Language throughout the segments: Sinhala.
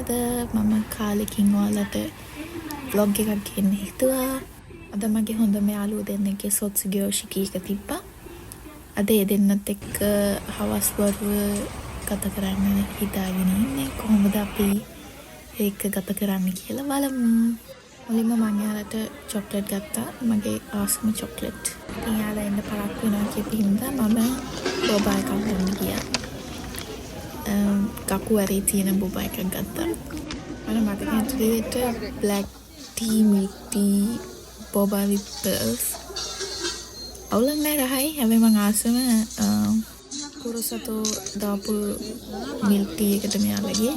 අද මම කාලෙකින් ඔයාලට vlog එකක් ගෙන්න හිතුවා. අද මගේ හොඳම යාළුවෝ දෙන්නෙක්ගේ සොත්සුගේ යෝෂිකී එක තිබ්බා. අද ඒ දෙන්නත් එක්ක හවස් වරුව ගත කරන්න හිතාගෙන ඉන්නේ. කොහොමද අපි ඒක ගත කරන්න කියලා බලමු. මුලින්ම මම යාළුවට චොක්ලට් ගත්තා. මගේ ආසම චොක්ලට්. ඉතින් යාළුවා එන්න පරක්කු වෙනවා කියපු හින්දා මම බෝබා එකක් ගන්න ගියා. කකු ඇරේ තියෙන බොබා එකක් ගත්තා. මට මතක හිටියට black tea milk tea boba with pearls. අවුලක් නෑ රහයි. හැබැයි මං ආසම කුරුසතෝ දාපු milk tea එකට මෙයාලගේ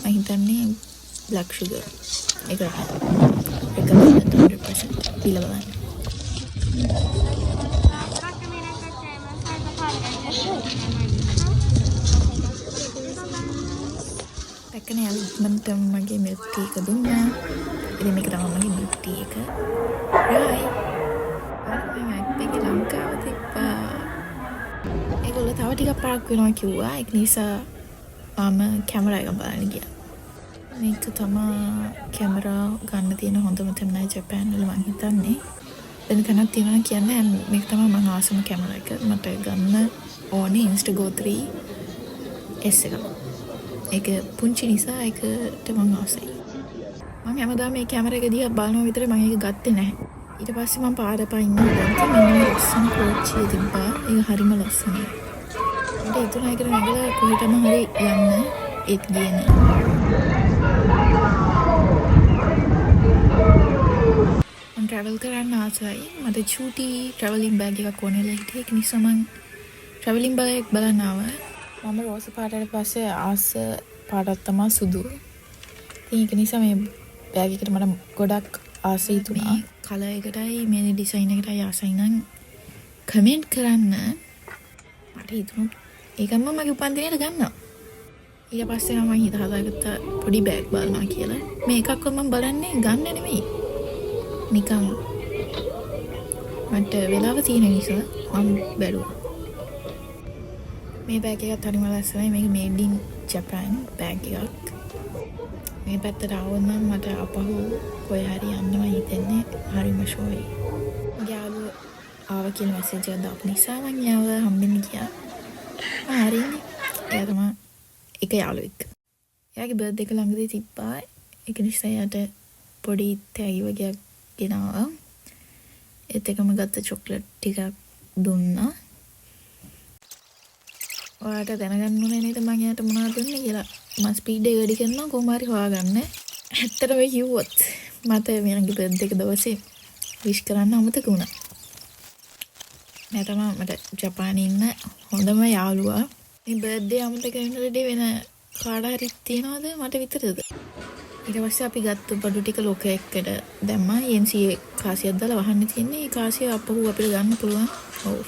මම හිතන්නේ black sugar එක රහයි. ඒක 100% බිල බලන්න. පැකන යාළුවන්ට මගේ milk tea එක දුන්නා. ඉතින් මේක තමයි මගේ milk tea එක. රයි. මම අපේ ලංකාව තිබ්බා. ඒගොල්ලෝ තව ටිකක් පාක් වෙනවා කිව්වා. ඒක නිසා මම කැමරා එක බලන්න ගියා. මේක තමයි කැමරා ගන්න තියෙන හොඳම තැන ජපාන් වල මං හිතන්නේ. වෙන තැනක් තියෙනවා කියන්නේ මේක තමයි මම ආසම කැමරා එක. මට ගන්න ඕනේ Instago 3S එක. ඒක පුංචි නිසා ඒකට මම ආසයි. මම හැමදාම මේ කැමරා එක දිහා බලනවා විතරයි මම ඒක ගත්තේ නැහැ. ඊට පස්සේ මම පාර පයින් ගත්තා. මෙන්න මේ ලස්සන කෝච්චිය තිබ්බා. ඒක හරිම ලස්සනයි. මට හිතුණා ඒකට නැගලා කොහෙටම හරි යන්න ඒත් ගියේ නෑ. මම travel කරන්න ආසයි. මට චූටි traveling bag එකක් ඕනෙලා හිටියේ. ඒක නිසා මම traveling bag එක බලන්න ආවා. මම රෝස පාටට පස්සේ ආස පාටක් තමයි සුදු. ඒක නිසා මේ බෑග් එකට මට ගොඩක් ආසයි තුනා. කලර් එකටයි මේ ඩිසයින් එකටයි ආසයි නම් කමෙන්ට් කරන්න. මට හිතුණා ඒකම මගේ උපන්දිනේට ගන්නවා. ඊට පස්සේ මම හිතාගත්ත පොඩි බෑග් බලනවා කියලා. මේ එකක්වත් මම බලන්නේ ගන්න නෙමෙයි. නිකන් මට වෙලාව තියෙන නිසා මම බැලුවා. මේ බෑග් එකත් හරිම ලස්සනයි. මේක made in Japan බෑග් එකක්. මේ පැත්තට ආවොත් නම් මට අපහු කොයි හරි යන්නවා හිතෙන්නේ. හරිම ෂෝයි. යාළුවෝ ආව කියලා මැසේජ් එකක් දාපු නිසා මම යාව හම්බෙන්න ගියා. හරිනේ. එයා තමයි එක යාළුවෙක්. එයාගේ බර්ත්ඩේ එක ළඟදී තිබ්බා. ඒක නිසා එයාට පොඩි තෑගි වගේක් ගෙනාවා. ඒත් එකම ගත්ත චොක්ලට් ටිකක් දුන්නා. ඔයාලට දැනගන්න ඕනේ නේද මම එයාට මොනවද දුන්නේ කියලා. මම ස්පීඩ් එක වැඩි කරනවා කොහොම හරි හොයාගන්න. ඇත්තටම කිව්වොත් මට මගේ බර්ත්ඩේ එක දවසේ විශ් කරන්න අමතක වුණා. මම තමයි මට ජපානයේ ඉන්න හොඳම යාළුවා. මේ බර්ත්ඩේ අමතක වෙනකොට වෙන කාට හරි තියනවද මට විතරද? ඊට පස්සේ අපි ගත්ත බඩු ටික ලෝක එක්කට දැම්මා. ENCA කාසියක් දාලා වහන්න තියෙන්නේ. ඒ කාසිය අපහු අපිට ගන්න පුළුවන්. ඔව්.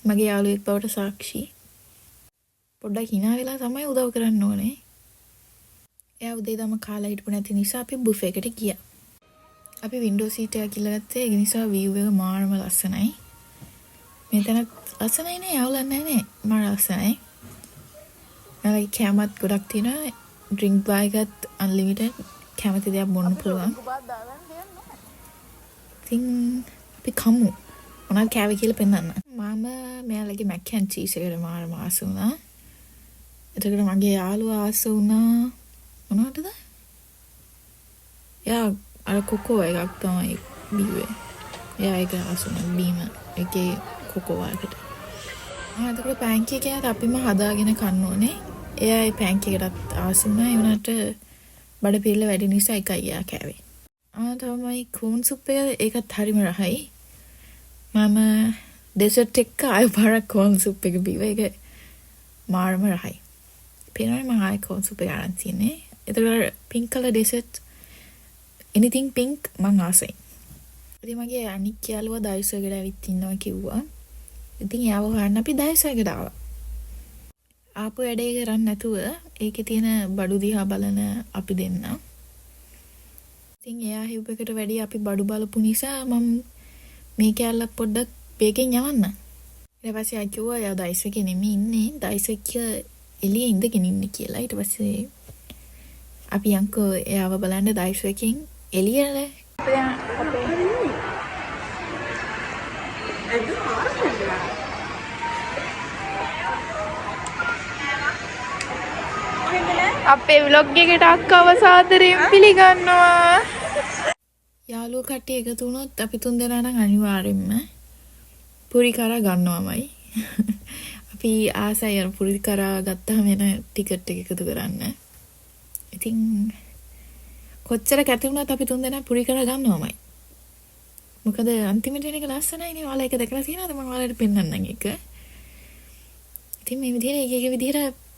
මගේ යාළුවෙක් බවට සාක්ෂි. පොඩ්ඩක් hina වෙලා තමයි උදව් කරන්න ඕනේ. එයා උදේ දම කාලා හිටපු නැති නිසා අපි බුෆේ එකට ගියා. අපි වින්ඩෝ සීට් එක කිල්ල ගත්තේ. ඒ නිසා view එක මාරම ලස්සනයි. මෙතන ලස්සනයි නේ. යවුලක් නැහැ නේ. මාර ලස්සනයි. මගේ කැමත් ගොඩක් තියෙනවා. ඩ්‍රින්ක් බාර් එකත් අන්ලිමිටඩ්. කැමති දේක් බොන්න පුළුවන්. ඉතින් අපි කමු. මොනවද කෑවේ කියලා පෙන්නන්න. මම මෙයාලගේ මැක් ඇන්ඩ් චීස් එකට මාරම ආස වුණා. එතකොට මගේ යාළුවා ආස වුණා මොනවටද? යා අර කොකෝ එකක් තමයි බිව්වේ. යා ඒක ආස වුණා බීම එකේ කොකෝ වලට. එතකොට පැන්කේක් එකත් අපිම හදාගෙන කන්න ඕනේ. එයා ඒ පැන්කේක් එකටත් ආස වුණා. ඒ වුණාට බඩ පිරෙල වැඩි නිසා එකයි යා කෑවේ. තමයි කෝන් සුප් එක ඒකත් හරිම රහයි. මම ඩෙසර්ට් එක ආය පාරක් කෝන් සුප් එක බිව. ඒක මාරම රහයි. පේනවනේ මම ආය කෝන් සුප් එක අරන් තියන්නේ. ඒතකොට pink colour dessert anything pink මං ආසයි. ඉතින් මගේ අනික් යාළුවා දයිසෝ එකට ඇවිත් ඉන්නවා කිව්වා. ඉතින් යාව හොයන්න අපි දයිසෝ එකට ආවා. ආපු වැඩේ කරන්නේ නැතුව ඒකේ තියෙන බඩු දිහා බලන අපි දෙන්න. ඉතින් එයා හිව් එකට වැඩි අපි බඩු බලපු නිසා මම මේ කැල්ලක් පොඩ්ඩක් බේකෙන් යවන්න. ඊට පස්සේ ආ කිව්වා යා දයිස් එකේ නෙමෙයි ඉන්නේ. දයිස් එක එළියේ ඉඳගෙන ඉන්නේ කියලා. ඊට පස්සේ අපි යන්කෝ එයාව බලන්න ඩයිස් එකකින් එළියට. අපේ vlog එකට අක්කව සාදරයෙන් පිළිගන්නවා. යාළුවෝ කට්ටිය එකතු වුණොත් අපි තුන් දෙනා නම් අනිවාර්යෙන්ම පුරි කරා ගන්නවමයි. අපි ආසයි අර පුරි කරා ගත්තාම එන ටිකට් එක එකතු කරන්න. ඉතින් කොච්චර කැති වුණත් අපි තුන් දෙනා පුරි කරා ගන්නවමයි. මොකද අන්තිමට එන එක ලස්සනයි නේ. ඔයාලා ඒක දැකලා තියෙනවද? මම ඔයාලට පෙන්නන්නම් එක. ඉතින් මේ විදිහට එක විදිහට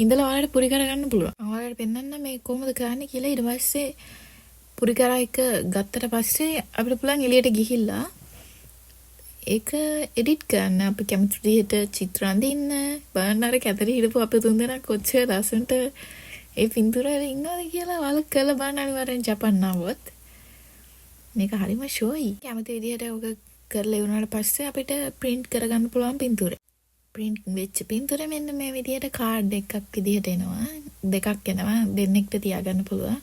ඉඳලා ඔයාලට පුරි කර ගන්න පුළුවන්. මම ඔයාලට පෙන්නන්නම් මේ කොහොමද කරන්නේ කියලා. ඊට පස්සේ පුරි කරා එක ගත්තට පස්සේ අපිට පුළුවන් එළියට ගිහිල්ලා ඒක එඩිට් කරන්න. අපි කැමති විදිහට චිත්‍ර අඳින්න. බලන්න අර කැතරි හිටපු අපි තුන් දෙනා කොච්චර ලස්සනට ඒ පින්තූර වල ඉන්නවද කියලා ඔයාලා කරලා බලන්න අනිවාර්යෙන් ජපන් ආවොත්. මේක හරිම ෂෝයි. කැමති විදිහට ඔක කරලා ඉවරනාට පස්සේ අපිට print කරගන්න පුළුවන් පින්තූරේ. print වෙච්ච පින්තූරේ මෙන්න මේ විදිහට කාඩ් එකක් විදිහට එනවා. දෙකක් එනවා. දෙන්නෙක්ට තියාගන්න පුළුවන්.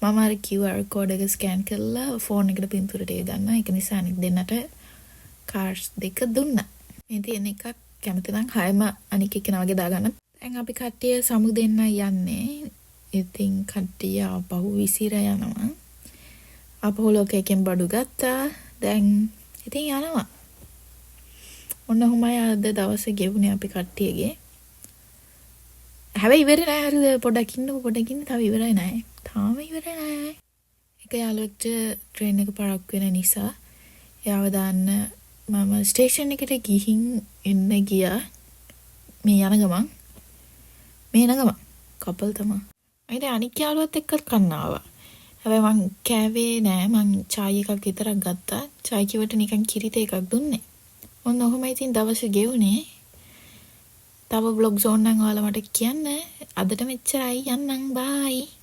මම අර QR code එක ස්කෑන් කරලා ෆෝන් එකට පින්තූරට ගන්නවා. ඒක නිසා අනිත් දෙන්නට කාඩ්ස් දෙක දුන්නා. මේ තියෙන එකක් කැමති නම් හයම අනික් එක්කෙනා වගේ දාගන්න. දැන් අපි කට්ටිය සමු දෙන්න යන්නේ. ඉතින් කට්ටිය ආපහු විසිර යනවා. අපහු ලෝකයෙන් බඩු ගත්තා. දැන් ඉතින් යනවා. ඔන්න ඔහොමයි අද දවසේ ගෙවුනේ අපි කට්ටියගේ. හැබැයි ඉවර නෑ. හරිද? පොඩ්ඩක් ඉන්න තව ඉවරයි නෑ. තාම ඉවර නෑ. එක යාළුවෙක්ට ට්‍රේන් එක පරක් වෙන නිසා එයාව දාන්න මම ස්ටේෂන් එකට ගිහින් එන්න ගියා. මේ යන ගමන් කපල් තමයි. ඊට අනික් යාළුවත් එක්ක කන්න ආවා. හැබැයි මං කෑවේ නෑ. මං චායි එකක් විතරක් ගත්තා. චායි කිව්වට නිකන් කිරිත එකක් දුන්නේ. ඔන්න ඔහොමයි ඉතින් දවසේ ගෙවුනේ. තව vlog zone නම් ඔයාලා මට කියන්න. අදට මෙච්චරයි. යන්නම්. බයි.